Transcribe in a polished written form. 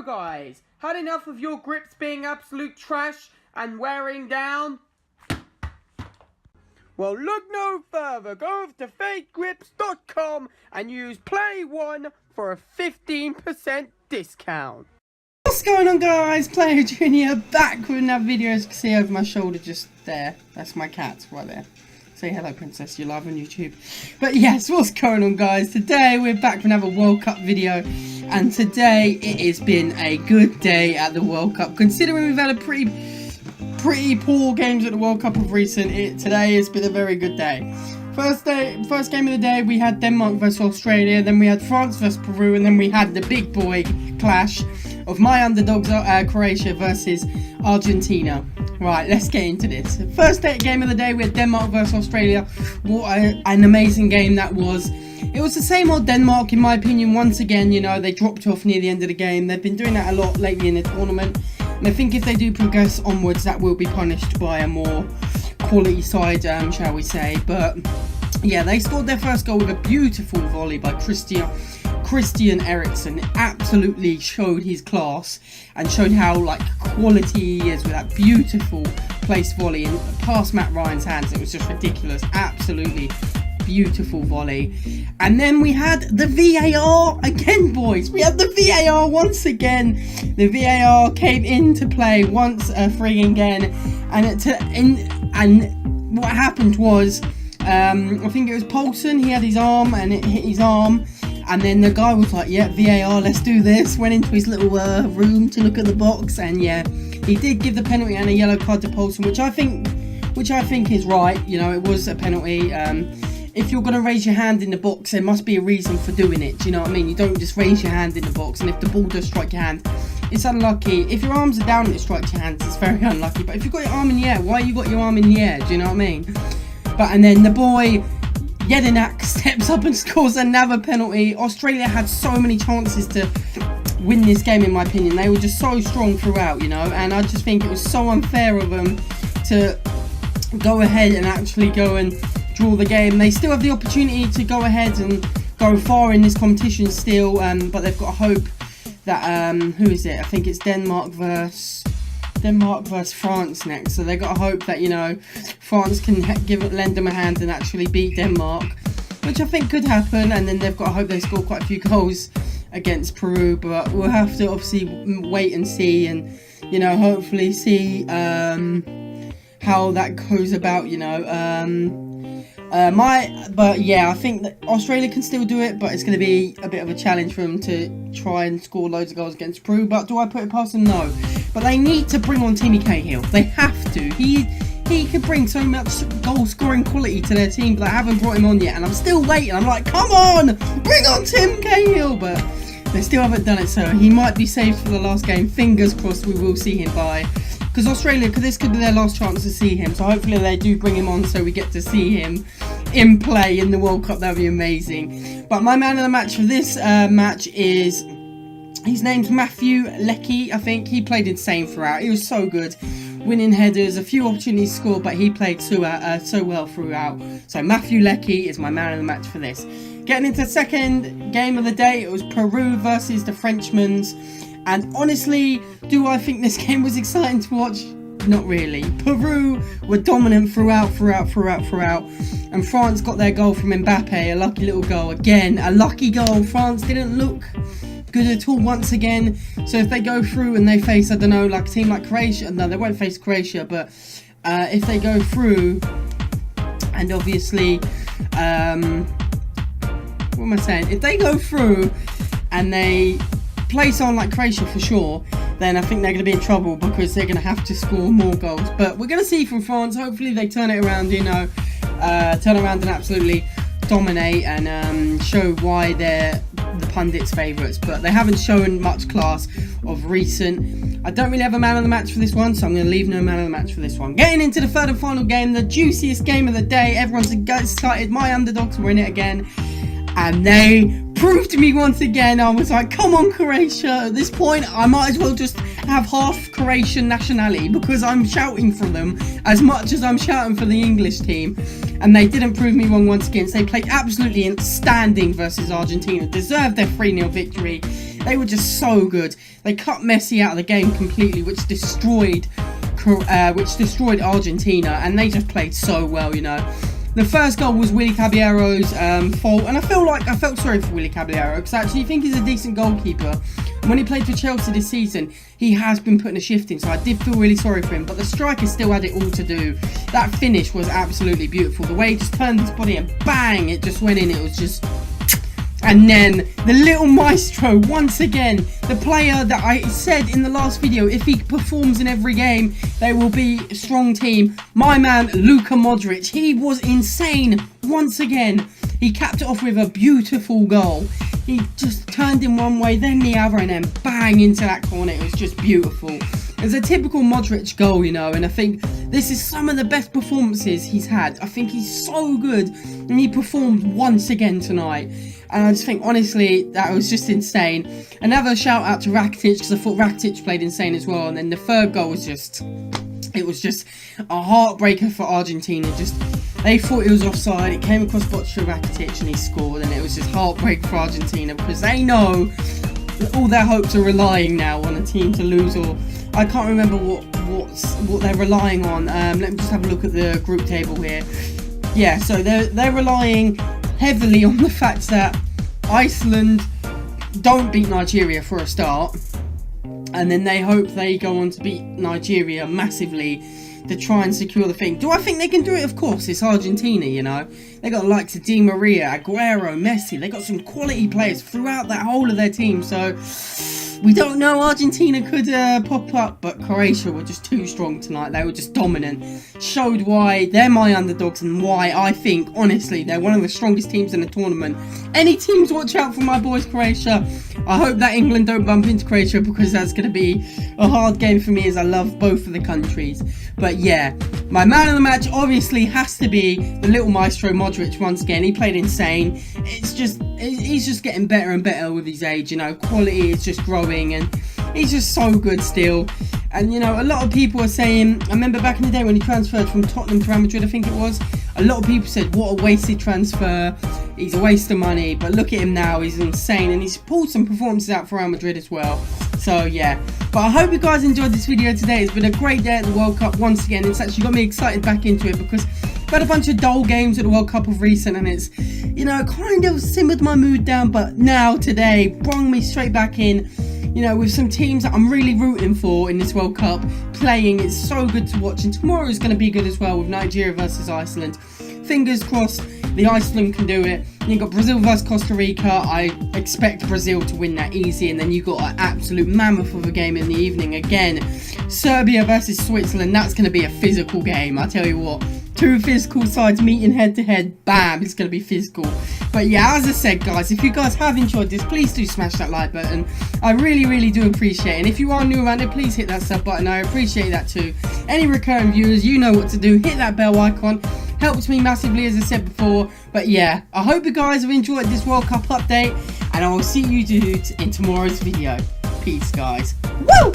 guys, had enough of your grips being absolute trash and wearing down? Well, look no further. Go over to fakegrips.com and use play1 for a 15% discount. What's going on, guys? Player Junior back with another video. As you can see over my shoulder just there, that's my cat right there. Say hello, princess, you're live on YouTube. But yes, what's going on, guys? Today we're back with another World Cup video, and today it has been a good day at the World Cup, considering we've had a pretty poor games at the World Cup of recent. Today has been a very good day. First game of the day, we had Denmark versus Australia, then we had France versus Peru, and then we had the big boy clash of my underdogs, Croatia versus Argentina. Right, let's get into this. First game of the day, we had Denmark versus Australia. What an amazing game that was. It was the same old Denmark, in my opinion. Once again, you know, they dropped off near the end of the game. They've been doing that a lot lately in the tournament. And I think if they do progress onwards, that will be punished by a more quality side, shall we say. But yeah, they scored their first goal with a beautiful volley by Christian Eriksen. Absolutely showed his class and showed how quality he is with that beautiful placed volley and past Matt Ryan's hands. It was just ridiculous. Absolutely beautiful volley. And then we had the VAR again, boys. We had the VAR once again. The VAR came into play once again, and what happened was, I think it was Poulsen. He had his arm and it hit his arm. And then the guy was like, yeah, VAR, let's do this. Went into his little room to look at the box. And yeah, he did give the penalty and a yellow card to Poulsen, which I think is right. You know, it was a penalty. If you're going to raise your hand in the box, there must be a reason for doing it. Do you know what I mean? You don't just raise your hand in the box. And if the ball does strike your hand, it's unlucky. If your arms are down and it strikes your hands, it's very unlucky. But if you've got your arm in the air, why you got your arm in the air? Do you know what I mean? And then the boy Jedinak steps up and scores another penalty. Australia had so many chances to win this game, in my opinion. They were just so strong throughout, you know, and I just think it was so unfair of them to go ahead and actually go and draw the game. They still have the opportunity to go ahead and go far in this competition still, but they've got to hope that, who is it? I think it's Denmark versus France next, so they've got to hope that, you know, France can lend them a hand and actually beat Denmark, which I think could happen. And then they've got to hope they score quite a few goals against Peru, but we'll have to obviously wait and see, and, you know, hopefully see how that goes about, you know. But yeah, I think that Australia can still do it, but it's going to be a bit of a challenge for them to try and score loads of goals against Peru. But do I put it past them? No. But they need to bring on Timmy Cahill. They have to. He could bring so much goal scoring quality to their team, but they haven't brought him on yet. And I'm still waiting. I'm like, come on, bring on Tim Cahill. But they still haven't done it, so he might be saved for the last game. Fingers crossed we will see him by. Because Australia, this could be their last chance to see him. So hopefully they do bring him on so we get to see him in play in the World Cup. That would be amazing. But my man of the match for this match is, his name's Matthew Leckie. I think he played insane throughout. He was so good. Winning headers, a few opportunities to score, but he played so well throughout. So Matthew Leckie is my man of the match for this. Getting into the second game of the day, it was Peru versus the Frenchmans. And honestly, do I think this game was exciting to watch? Not really. Peru were dominant throughout. And France got their goal from Mbappe, a lucky little goal. Again, a lucky goal. France didn't look good at all once again. So if they go through and they face, I don't know, like a team like Croatia. No, they won't face Croatia. But if they go through, and obviously, what am I saying? If they go through and they play someone like Croatia for sure, then I think they're going to be in trouble, because they're going to have to score more goals. But we're going to see from France. Hopefully they turn it around, you know, turn around and absolutely dominate and show why they're the pundits' favourites. But they haven't shown much class of recent. I don't really have a man of the match for this one, so I'm going to leave no man of the match for this one. Getting into the third and final game, the juiciest game of the day. Everyone's excited. My underdogs were in it again, and they proved to me once again. I was like, come on, Croatia. At this point, I might as well just have half Croatian nationality, because I'm shouting for them as much as I'm shouting for the English team. And they didn't prove me wrong once again. So they played absolutely outstanding versus Argentina. Deserved their 3-0 victory. They were just so good. They cut Messi out of the game completely, which destroyed Argentina, and they just played so well, you know. The first goal was Willy Caballero's fault, and I felt sorry for Willy Caballero, because I actually think he's a decent goalkeeper. When he played for Chelsea this season, he has been putting a shift in, so I did feel really sorry for him, but the striker still had it all to do. That finish was absolutely beautiful. The way he just turned his body and bang, it just went in. It was just... And then the little maestro, once again, the player that I said in the last video, if he performs in every game, they will be a strong team. My man, Luka Modric, he was insane once again. He capped it off with a beautiful goal. He just turned in one way, then the other, and then bang into that corner. It was just beautiful. It's a typical Modric goal, you know, and I think this is some of the best performances he's had. I think he's so good, and he performed once again tonight. And I just think, honestly, that was just insane. Another shout out to Rakitic, because I thought Rakitic played insane as well. And then the third goal was just, it was just a heartbreaker for Argentina. They thought it was offside. It came across to Rakitic and he scored. And it was just heartbreak for Argentina, because they know that all their hopes are relying now on a team to lose, or I can't remember what they're relying on. Let me just have a look at the group table here. Yeah, so they're relying heavily on the fact that Iceland don't beat Nigeria for a start, and then they hope they go on to beat Nigeria massively to try and secure the thing. Do I think they can do it? Of course, it's Argentina, you know. They got the likes of Di Maria, Aguero, Messi. They got some quality players throughout that whole of their team, so we don't know. Argentina could pop up, but Croatia were just too strong tonight. They were just dominant. Showed why they're my underdogs, and why I think, honestly, they're one of the strongest teams in the tournament. Any teams, watch out for my boys, Croatia. I hope that England don't bump into Croatia, because that's going to be a hard game for me, as I love both of the countries. But yeah, my man of the match obviously has to be the little maestro Modric once again. He played insane. He's just getting better and better with his age, you know. Quality is just growing, and he's just so good still. And you know, a lot of people are saying, I remember back in the day when he transferred from Tottenham to Real Madrid, I think it was, a lot of people said, what a wasted transfer, he's a waste of money. But look at him now, he's insane, and he's pulled some performances out for Real Madrid as well. So yeah, but I hope you guys enjoyed this video today. It's been a great day at the World Cup once again. It's actually got me excited back into it, because I've had a bunch of dull games at the World Cup of recent, and it's, you know, kind of simmered my mood down. But now today brung me straight back in, you know, with some teams that I'm really rooting for in this World Cup playing. It's so good to watch, and tomorrow is going to be good as well with Nigeria versus Iceland. Fingers crossed the Iceland can do it. And you've got Brazil versus Costa Rica. I expect Brazil to win that easy. And then you've got an absolute mammoth of a game in the evening again. Serbia versus Switzerland. That's going to be a physical game, I tell you what. Two physical sides meeting head to head. Bam, it's going to be physical. But yeah, as I said, guys, if you guys have enjoyed this, please do smash that like button. I really do appreciate it. And if you are new around it, please hit that sub button. I appreciate that too. Any recurring viewers, you know what to do. Hit that bell icon. Helps me massively, as I said before. But yeah, I hope you guys have enjoyed this World Cup update, and I will see you dudes in tomorrow's video. Peace, guys. Woo!